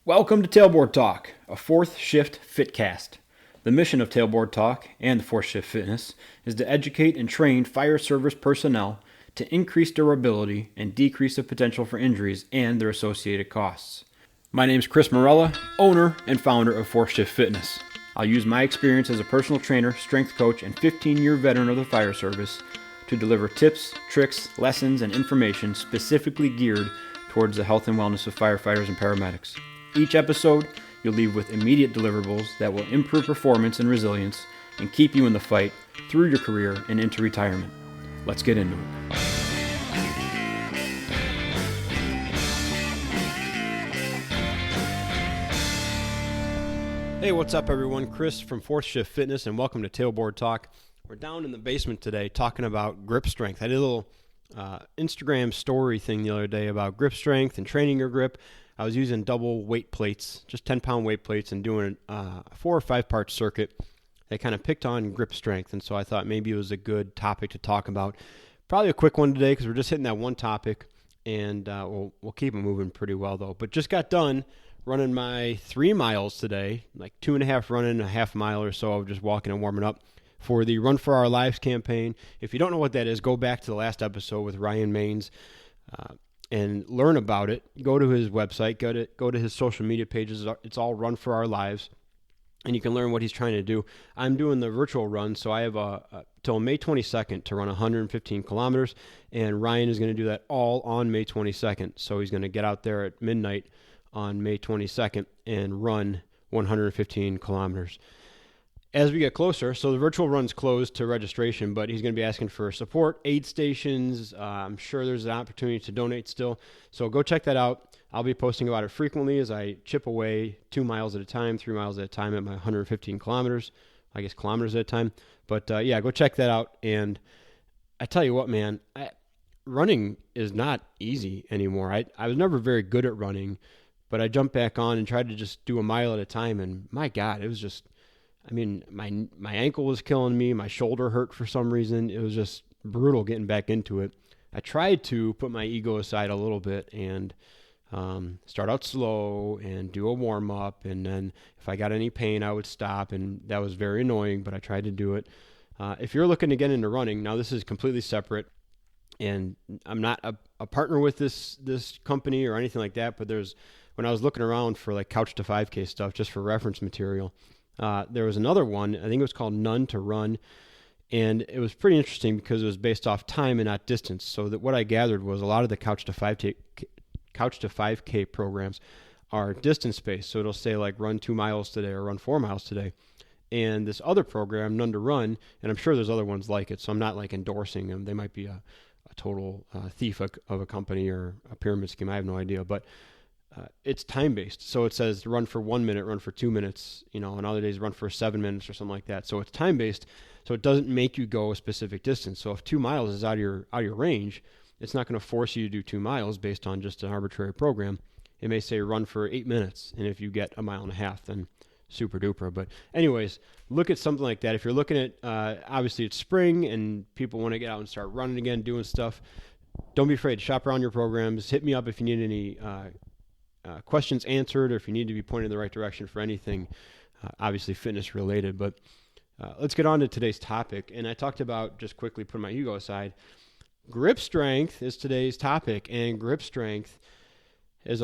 Welcome to Tailboard Talk, a fourth shift fitcast. The mission of Tailboard Talk and the fourth shift fitness is to educate and train fire service personnel to increase durability and decrease the potential for injuries and their associated costs. My name is Chris Morella, owner and founder of Fourth Shift Fitness. I'll use my experience as a personal trainer, strength coach, and 15-year veteran of the fire service to deliver tips, tricks, lessons, and information specifically geared towards the health and wellness of firefighters and paramedics. Each episode, you'll leave with immediate deliverables that will improve performance and resilience and keep you in the fight through your career and into retirement. Let's get into it. Hey, what's up everyone? Chris from Fourth Shift Fitness and welcome to Tailboard Talk. We're down in the basement today talking about grip strength. I did a little Instagram story thing the other day about grip strength and training your grip. I was using double weight plates, just 10-pound weight plates, and doing a 4 or 5 part circuit. They kind of picked on grip strength, and so I thought maybe it was a good topic to talk about. Probably a quick one today because we're just hitting that one topic, and we'll keep it moving pretty well though. But just got done running my 3 miles today, like 2.5 running, a half mile or so of just walking and warming up for the Run for Our Lives campaign. If you don't know what that is, go back to the last episode with Ryan Maines and learn about it. Go to his website, go to his social media pages. It's all Run for Our Lives, and you can learn what he's trying to do. I'm doing the virtual run, so I have till May 22nd to run 115 kilometers, and Ryan is going to do that all on May 22nd. So he's going to get out there at midnight on May 22nd and run 115 kilometers. As we get closer, so the virtual run's closed to registration, but he's going to be asking for support, aid stations. I'm sure there's an opportunity to donate still. So go check that out. I'll be posting about it frequently as I chip away 2 miles at a time, 3 miles at a time at my 115 kilometers, I guess kilometers at a time. But yeah, go check that out. And I tell you what, man, running is not easy anymore. I was never very good at running, but I jumped back on and tried to just do a mile at a time. And my God, it was just, I mean, my ankle was killing me. My shoulder hurt for some reason. It was just brutal getting back into it. I tried to put my ego aside a little bit and start out slow and do a warm-up. And then if I got any pain, I would stop. And that was very annoying, but I tried to do it. If you're looking to get into running, now this is completely separate. And I'm not a partner with this company or anything like that. But when I was looking around for like Couch to 5K stuff, just for reference material, there was another one, I think it was called None to Run, and it was pretty interesting because it was based off time and not distance. So that what I gathered was a lot of the Couch to 5K programs are distance-based. So it'll say like run 2 miles today or run 4 miles today. And this other program, None to Run, and I'm sure there's other ones like it, so I'm not like endorsing them. They might be a total thief of a company or a pyramid scheme. I have no idea, but it's time-based. So it says run for 1 minute, run for 2 minutes, on other days run for 7 minutes or something like that. So it's time-based. So it doesn't make you go a specific distance. So if 2 miles is out of your range, it's not going to force you to do 2 miles based on just an arbitrary program. It may say run for 8 minutes. And if you get a mile and a half, then super duper. But anyways, look at something like that. If you're looking at, obviously it's spring and people want to get out and start running again, doing stuff, don't be afraid to shop around your programs. Hit me up if you need any questions answered or if you need to be pointed in the right direction for anything, obviously fitness related. But let's get on to today's topic. And I talked about, just quickly putting my ego aside, grip strength is today's topic. And grip strength is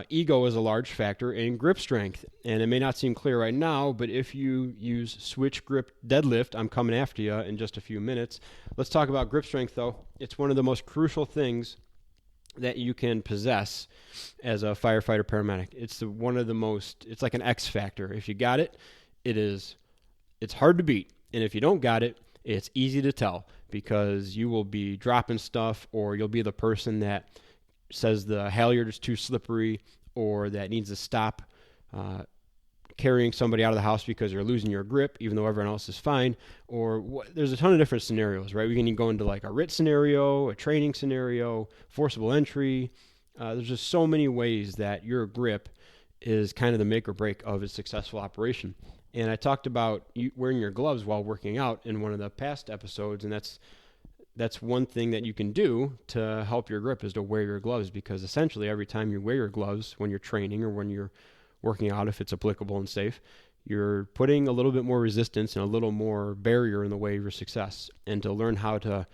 ego is a large factor in grip strength. And it may not seem clear right now, but if you use switch grip deadlift, I'm coming after you in just a few minutes. Let's talk about grip strength though. It's one of the most crucial things that you can possess as a firefighter paramedic. It's it's like an X factor. If you got it, it's hard to beat. And if you don't got it, it's easy to tell because you will be dropping stuff or you'll be the person that says the halyard is too slippery or that needs to stop carrying somebody out of the house because you're losing your grip even though everyone else is fine. There's a ton of different scenarios, right? We can go into like a RIT scenario, a training scenario, forcible entry. There's just so many ways that your grip is kind of the make or break of a successful operation. And I talked about wearing your gloves while working out in one of the past episodes, and that's one thing that you can do to help your grip is to wear your gloves, because essentially every time you wear your gloves when you're training or when you're working out, if it's applicable and safe, you're putting a little bit more resistance and a little more barrier in the way of your success. And to learn how to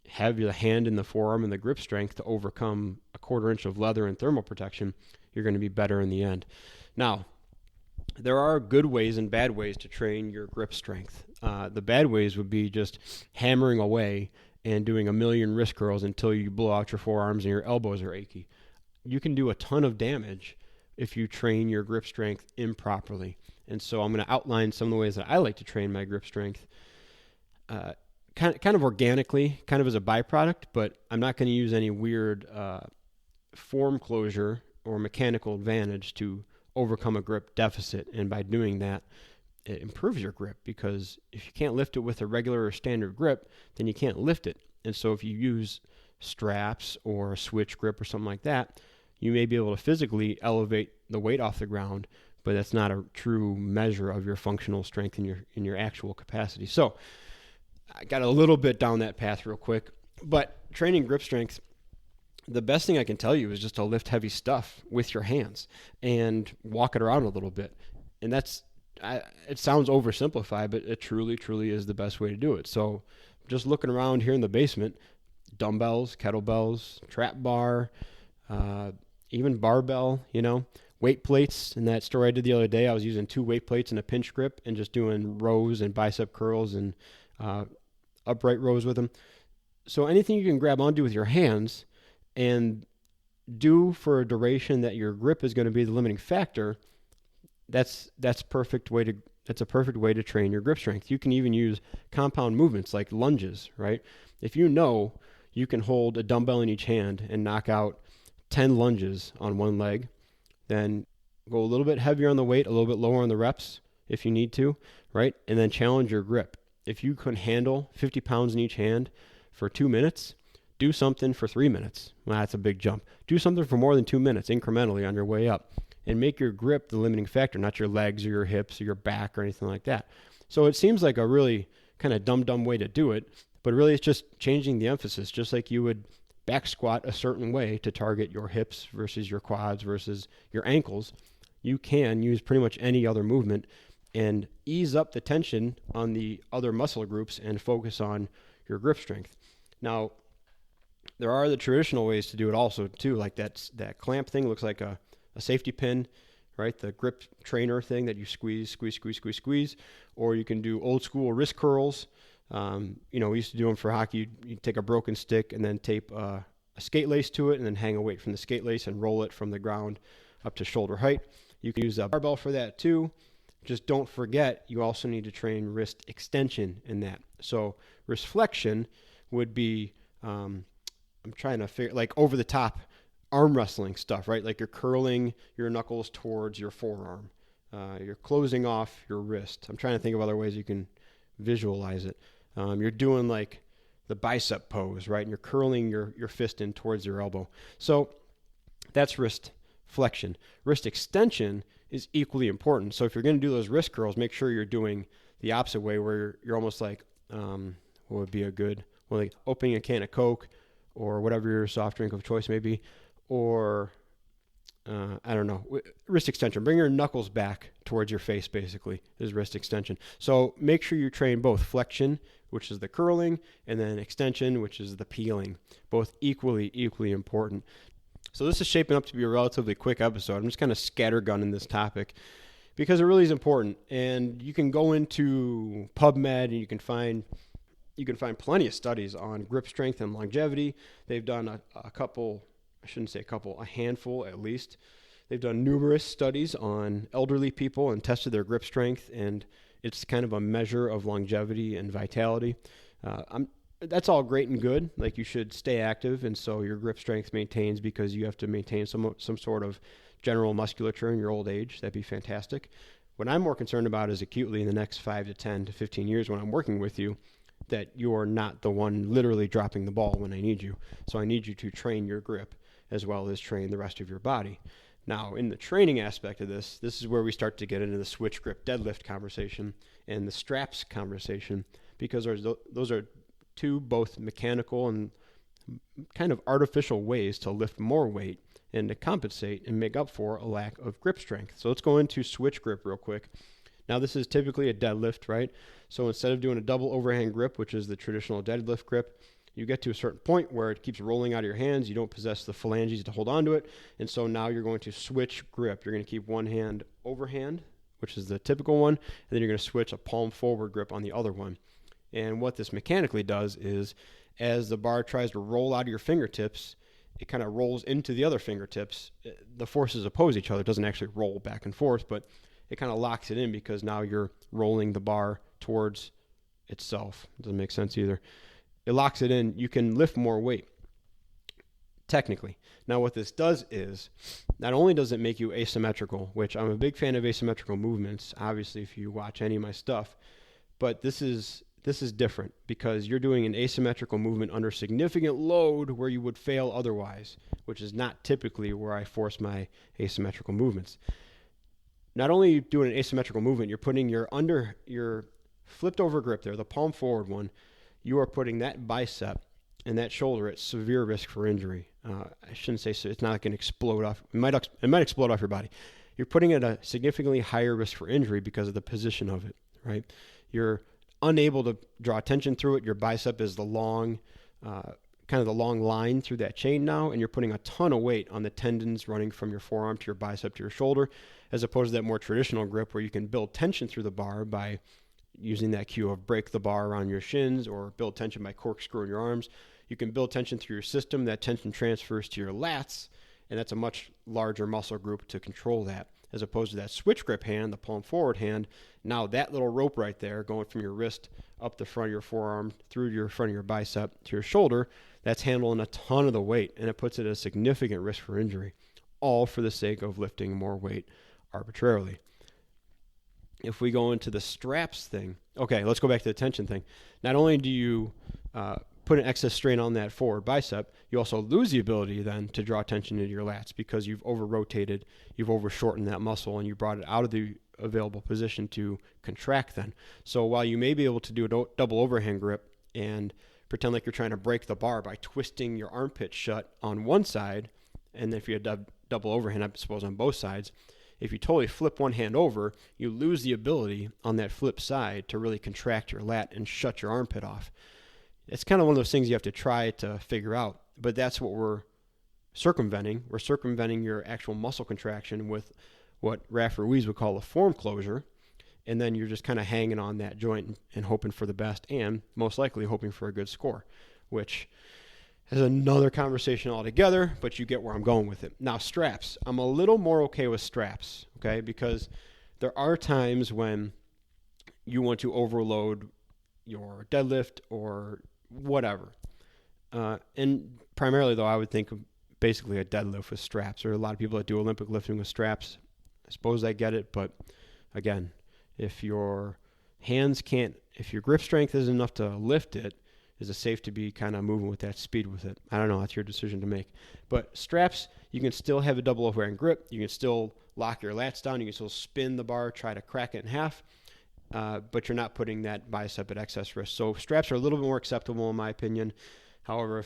have your hand in the forearm and the grip strength to overcome a 1/4 inch of leather and thermal protection, you're going to be better in the end. Now, there are good ways and bad ways to train your grip strength. The bad ways would be just hammering away and doing a million wrist curls until you blow out your forearms and your elbows are achy. You can do a ton of damage if you train your grip strength improperly. And so I'm going to outline some of the ways that I like to train my grip strength, kind of organically, kind of as a byproduct, but I'm not going to use any weird form closure or mechanical advantage to overcome a grip deficit. And by doing that, it improves your grip, because if you can't lift it with a regular or standard grip, then you can't lift it. And so if you use straps or a switch grip or something like that, you may be able to physically elevate the weight off the ground, but that's not a true measure of your functional strength and your actual capacity. So I got a little bit down that path real quick, but training grip strength, the best thing I can tell you is just to lift heavy stuff with your hands and walk it around a little bit. And it sounds oversimplified, but it truly, truly is the best way to do it. So just looking around here in the basement, dumbbells, kettlebells, trap bar, even barbell, weight plates. In that story I did the other day, I was using 2 weight plates and a pinch grip and just doing rows and bicep curls and upright rows with them. So anything you can grab onto with your hands and do for a duration that your grip is going to be the limiting factor, that's a perfect way to train your grip strength. You can even use compound movements like lunges, right? If you know you can hold a dumbbell in each hand and knock out 10 lunges on one leg, then go a little bit heavier on the weight, a little bit lower on the reps if you need to, right? And then challenge your grip. If you can handle 50 pounds in each hand for 2 minutes, do something for 3 minutes. Well, that's a big jump. Do something for more than 2 minutes incrementally on your way up, and make your grip the limiting factor, not your legs or your hips or your back or anything like that. So it seems like a really kind of dumb way to do it, but really it's just changing the emphasis, just like you would back squat a certain way to target your hips versus your quads versus your ankles. You can use pretty much any other movement and ease up the tension on the other muscle groups and focus on your grip strength. Now, there are the traditional ways to do it also too, like that clamp thing looks like a safety pin, right? The grip trainer thing that you squeeze, or you can do old school wrist curls. We used to do them for hockey. You take a broken stick and then tape a skate lace to it and then hang a weight from the skate lace and roll it from the ground up to shoulder height. You can use a barbell for that too. Just don't forget, you also need to train wrist extension in that. So wrist flexion would be, I'm trying to figure, like over the top arm wrestling stuff, right? Like you're curling your knuckles towards your forearm. You're closing off your wrist. I'm trying to think of other ways you can visualize it. You're doing like the bicep pose, right? And you're curling your fist in towards your elbow. So that's wrist flexion. Wrist extension is equally important. So if you're going to do those wrist curls, make sure you're doing the opposite way, where you're almost like, what would be a good, like opening a can of Coke or whatever your soft drink of choice may be, or I don't know, wrist extension. Bring your knuckles back towards your face, basically, is wrist extension. So make sure you train both flexion, which is the curling, and then extension, which is the peeling, both equally important. So this is shaping up to be a relatively quick episode. I'm just kind of scattergunning this topic because it really is important. And you can go into PubMed and you can find plenty of studies on grip strength and longevity. They've done a handful at least. They've done numerous studies on elderly people and tested their grip strength, and it's kind of a measure of longevity and vitality. That's all great and good. Like, you should stay active, and so your grip strength maintains because you have to maintain some sort of general musculature in your old age. That'd be fantastic. What I'm more concerned about is acutely in the next 5 to 10 to 15 years when I'm working with you, that you are not the one literally dropping the ball when I need you. So I need you to train your grip as well as train the rest of your body. Now, in the training aspect of this is where we start to get into the switch grip deadlift conversation and the straps conversation, because those are two both mechanical and kind of artificial ways to lift more weight and to compensate and make up for a lack of grip strength. So let's go into switch grip real quick. Now this is typically a deadlift, right? So instead of doing a double overhand grip, which is the traditional deadlift grip, you get to a certain point where it keeps rolling out of your hands. You don't possess the phalanges to hold on to it. And so now you're going to switch grip. You're going to keep one hand overhand, which is the typical one, and then you're going to switch a palm forward grip on the other one. And what this mechanically does is, as the bar tries to roll out of your fingertips, it kind of rolls into the other fingertips. The forces oppose each other. It doesn't actually roll back and forth, but it kind of locks it in because now you're rolling the bar towards itself. It doesn't make sense either. It locks it in. You can lift more weight, technically. Now what this does is, not only does it make you asymmetrical, which I'm a big fan of asymmetrical movements, obviously if you watch any of my stuff, but this is different because you're doing an asymmetrical movement under significant load where you would fail otherwise, which is not typically where I force my asymmetrical movements. Not only are you doing an asymmetrical movement, you're putting your flipped over grip there, the palm forward one, you are putting that bicep and that shoulder at severe risk for injury. I shouldn't say so. It's not going to explode off. It might explode off your body. You're putting it at a significantly higher risk for injury because of the position of it, right? You're unable to draw tension through it. Your bicep is the long, kind of the long line through that chain now, and you're putting a ton of weight on the tendons running from your forearm to your bicep to your shoulder, as opposed to that more traditional grip where you can build tension through the bar by using that cue of break the bar around your shins or build tension by corkscrewing your arms. You can build tension through your system. That tension transfers to your lats, and that's a much larger muscle group to control that, as opposed to that switch grip hand, the palm forward hand. Now that little rope right there going from your wrist up the front of your forearm through your front of your bicep to your shoulder, that's handling a ton of the weight, and it puts it at a significant risk for injury, all for the sake of lifting more weight arbitrarily. If we go into the straps thing, okay, let's go back to the tension thing. Not only do you put an excess strain on that forward bicep, you also lose the ability then to draw tension into your lats because you've over-rotated, you've over-shortened that muscle, and you brought it out of the available position to contract then. So while you may be able to do a double overhand grip and pretend like you're trying to break the bar by twisting your armpit shut on one side, and if you had double overhand, I suppose on both sides, if you totally flip one hand over, you lose the ability on that flip side to really contract your lat and shut your armpit off. It's kind of one of those things you have to try to figure out, but that's what we're circumventing. We're circumventing your actual muscle contraction with what Raf Ruiz would call a form closure, and then you're just kind of hanging on that joint and hoping for the best, and most likely hoping for a good score, which is another conversation altogether, but you get where I'm going with it. Now, straps. I'm a little more okay with straps, okay, because there are times when you want to overload your deadlift or whatever. And primarily, though, I would think of basically a deadlift with straps. There are a lot of people that do Olympic lifting with straps. I suppose I get it, but again, if your grip strength isn't enough to lift it, is it safe to be kind of moving with that speed with it? I don't know. That's your decision to make. But straps, you can still have a double overhand grip. You can still lock your lats down. You can still spin the bar, try to crack it in half, but you're not putting that bicep at excess risk. So straps are a little bit more acceptable in my opinion. However,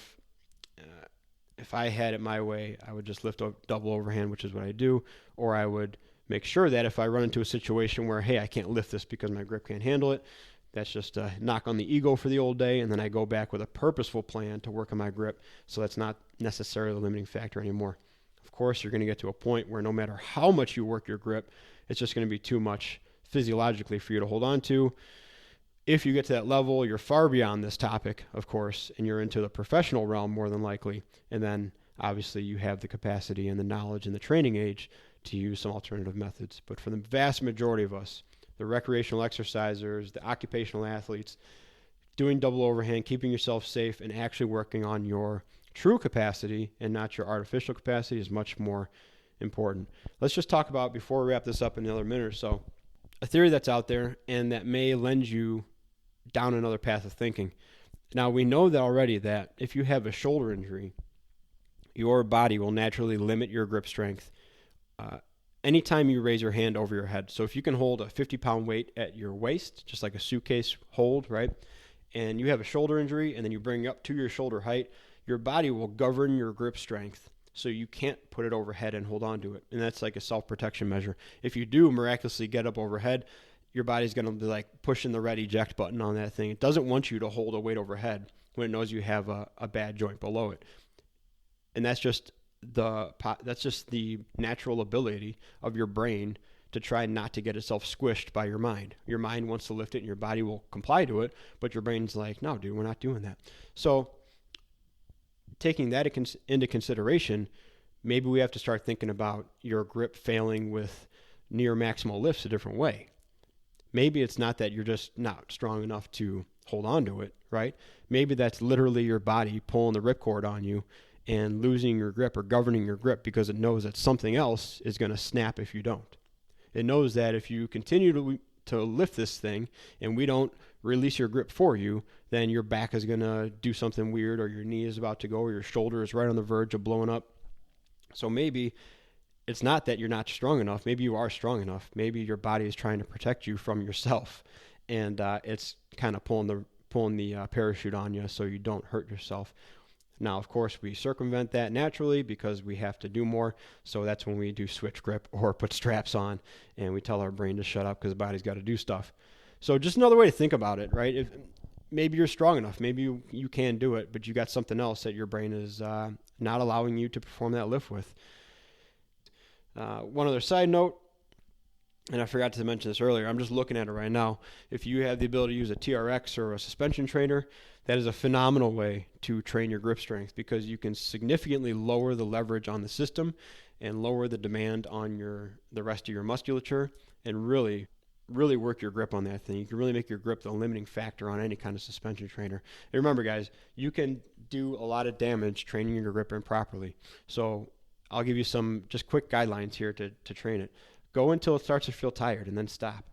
if I had it my way, I would just lift a double overhand, which is what I do, or I would make sure that if I run into a situation where, hey, I can't lift this because my grip can't handle it, that's just a knock on the ego for the old day, and then I go back with a purposeful plan to work on my grip, so that's not necessarily the limiting factor anymore. Of course, you're going to get to a point where no matter how much you work your grip, it's just going to be too much physiologically for you to hold on to. If you get to that level, you're far beyond this topic, of course, and you're into the professional realm more than likely, and then obviously you have the capacity and the knowledge and the training age to use some alternative methods. But for the vast majority of us, the recreational exercisers, the occupational athletes, doing double overhand, keeping yourself safe, and actually working on your true capacity and not your artificial capacity is much more important. Let's just talk about, before we wrap this up in another minute or so, a theory that's out there and that may lend you down another path of thinking. Now, we know that already that if you have a shoulder injury, your body will naturally limit your grip strength anytime you raise your hand over your head. So if you can hold a 50-pound weight at your waist, just like a suitcase hold, right, and you have a shoulder injury and then you bring it up to your shoulder height, your body will govern your grip strength. So you can't put it overhead and hold on to it. And that's like a self-protection measure. If you do miraculously get up overhead, your body's going to be like pushing the red eject button on that thing. It doesn't want you to hold a weight overhead when it knows you have a bad joint below it. And that's just the natural ability of your brain to try not to get itself squished by your mind. Your mind wants to lift it and your body will comply to it, but your brain's like, no, dude, we're not doing that. So taking that into consideration, maybe we have to start thinking about your grip failing with near maximal lifts a different way. Maybe it's not that you're just not strong enough to hold on to it, right? Maybe that's literally your body pulling the ripcord on you and losing your grip or governing your grip because it knows that something else is going to snap if you don't. It knows that if you continue to lift this thing and we don't release your grip for you, then your back is going to do something weird, or your knee is about to go, or your shoulder is right on the verge of blowing up. So maybe it's not that you're not strong enough. Maybe you are strong enough. Maybe your body is trying to protect you from yourself, and it's kind of pulling the parachute on you so you don't hurt yourself. Now, of course, we circumvent that naturally because we have to do more. So that's when we do switch grip or put straps on, and we tell our brain to shut up because the body's got to do stuff. So just another way to think about it, right? If maybe you're strong enough, maybe you can do it, but you got something else that your brain is not allowing you to perform that lift with. One other side note, and I forgot to mention this earlier, I'm just looking at it right now. If you have the ability to use a TRX or a suspension trainer, that is a phenomenal way to train your grip strength because you can significantly lower the leverage on the system and lower the demand on the rest of your musculature and really work your grip on that thing. You can really make your grip the limiting factor on any kind of suspension trainer. And remember, guys, you can do a lot of damage training your grip improperly. So I'll give you some just quick guidelines here to train it. Go until it starts to feel tired and then stop.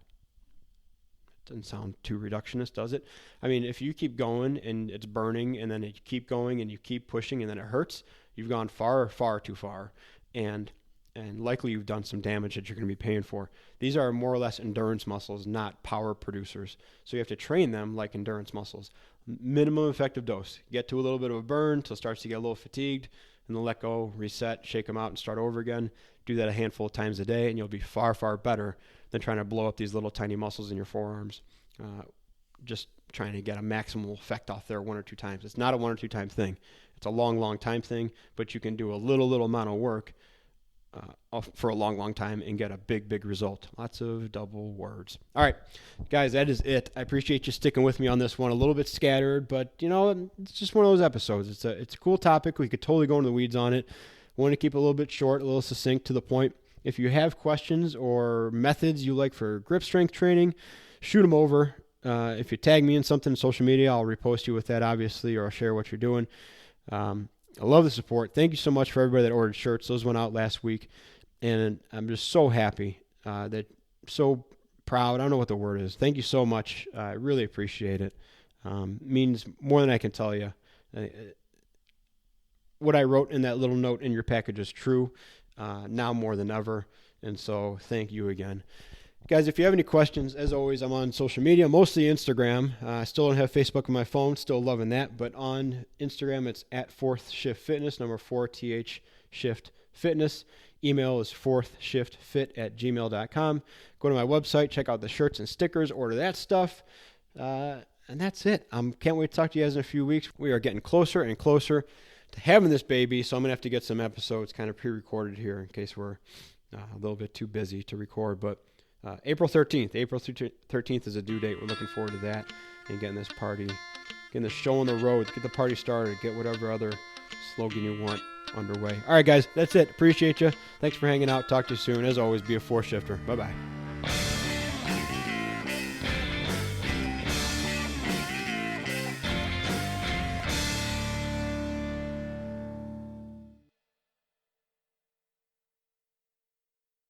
Doesn't sound too reductionist, does it? I mean, if you keep going and it's burning and then you keep going and you keep pushing and then it hurts, you've gone far, far too far. And likely you've done some damage that you're going to be paying for. These are more or less endurance muscles, not power producers. So you have to train them like endurance muscles. Minimum effective dose. Get to a little bit of a burn till it starts to get a little fatigued, and then let go, reset, shake them out, and start over again. Do that a handful of times a day, and you'll be far, far better than trying to blow up these little tiny muscles in your forearms. Just trying to get a maximal effect off there 1 or 2 times. It's not a 1 or 2 time thing. It's a long, long time thing, but you can do a little amount of work for a long, long time and get a big, big result. Lots of double words. All right, guys, that is it. I appreciate you sticking with me on this one. A little bit scattered, but it's just one of those episodes. It's a cool topic. We could totally go into the weeds on it. I want to keep it a little bit short, a little succinct, to the point. If you have questions or methods you like for grip strength training, shoot them over. If you tag me in something on social media, I'll repost you with that, obviously, or I'll share what you're doing. I love the support. Thank you so much for everybody that ordered shirts. Those went out last week, and I'm just so happy, so proud. I don't know what the word is. Thank you so much. I really appreciate it. Means more than I can tell you. What I wrote in that little note in your package is true, now more than ever, and so thank you again. Guys, if you have any questions, as always, I'm on social media, mostly Instagram. I still don't have Facebook on my phone, still loving that. But on Instagram, it's at 4th Shift Fitness, number 4, TH Shift Fitness. Email is 4thshiftfit@gmail.com. Go to my website, check out the shirts and stickers, order that stuff. And that's it. Can't wait to talk to you guys in a few weeks. We are getting closer and closer to having this baby, so I'm going to have to get some episodes kind of pre-recorded here in case we're a little bit too busy to record. But April 13th is a due date. We're looking forward to that and getting this show on the road, get the party started, get whatever other slogan you want underway. All right, guys, that's it. Appreciate you. Thanks for hanging out. Talk to you soon. As always, be a 4 shifter. Bye-bye.